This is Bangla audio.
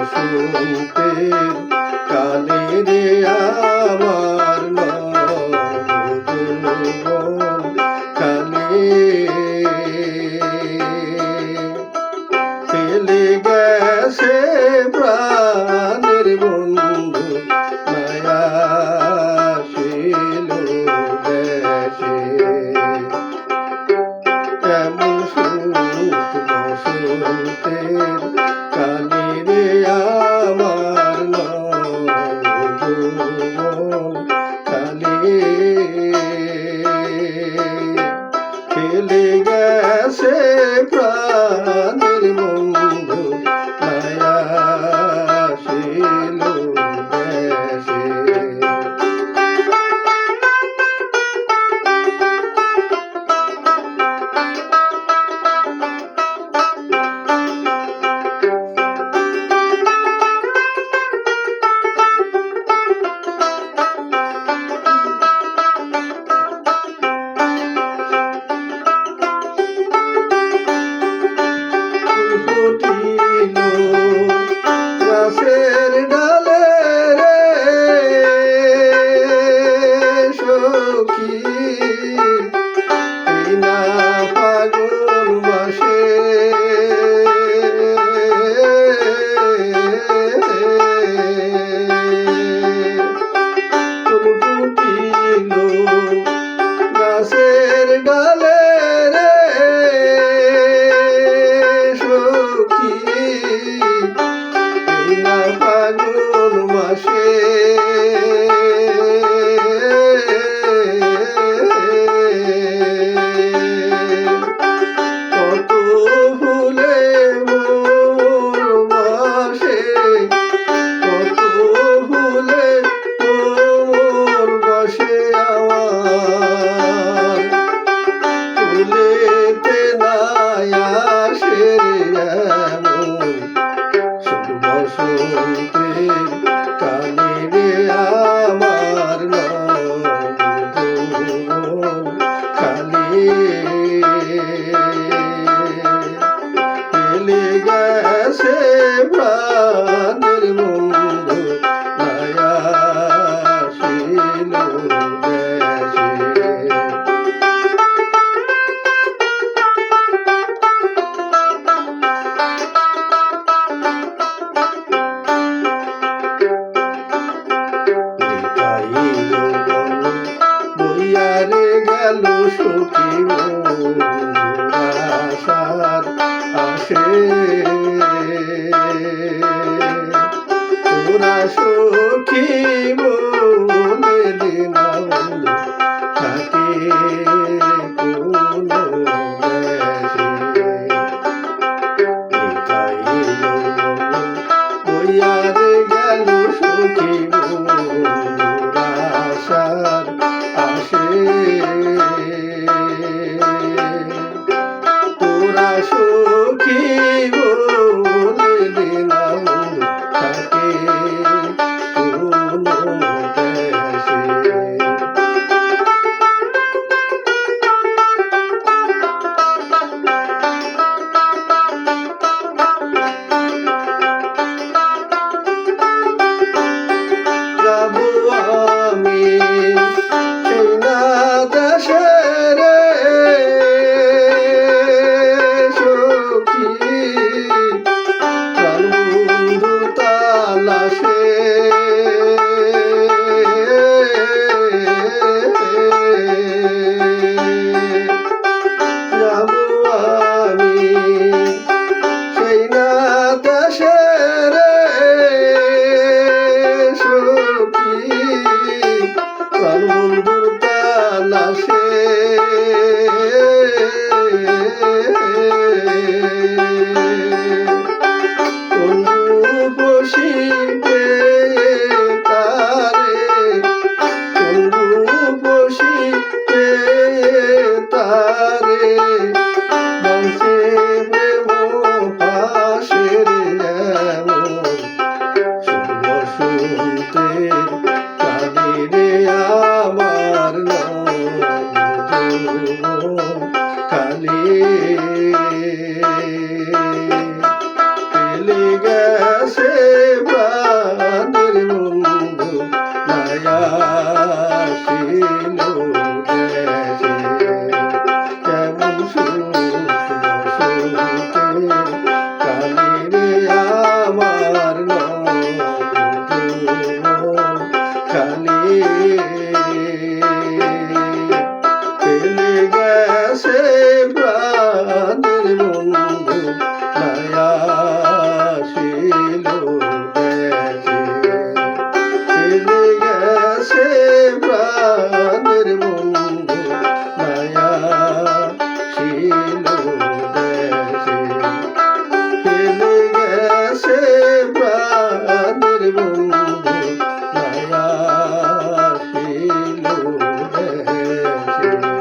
বসন্তের কালে রে আমার নবযৌবন কালে ফেলে গেছে প্রাণের বন্ধু মায়া ছিল দেশে কেমন সুখ বসন্তের কালে রে আমার নবযৌবন কালে ফেলে গেছে প্রাণের বন্ধু মায়া ছিল দেশে গাছের ডালে রে সখী না ফাগুন মাসে ফুটিল গাছের ডালে রে সখী ফাগুন মাসে কত ফুলে মোর বাসে কত ফুলে মোর বাসে আমার ফুলেতে নাই আসে এমন বসন্তের কালে রে আমার নবযৌবন কালে ফেলে গেছে প্রাণের বন্ধু মায়া ছিল দেশে বইয়ারে গেল সখী মোর আশার আসে তোরা সখী বলে দিনা বন্ধু থাকে কোন বইয়ারে গেল সখী মোর আশার আসে তোরা সখী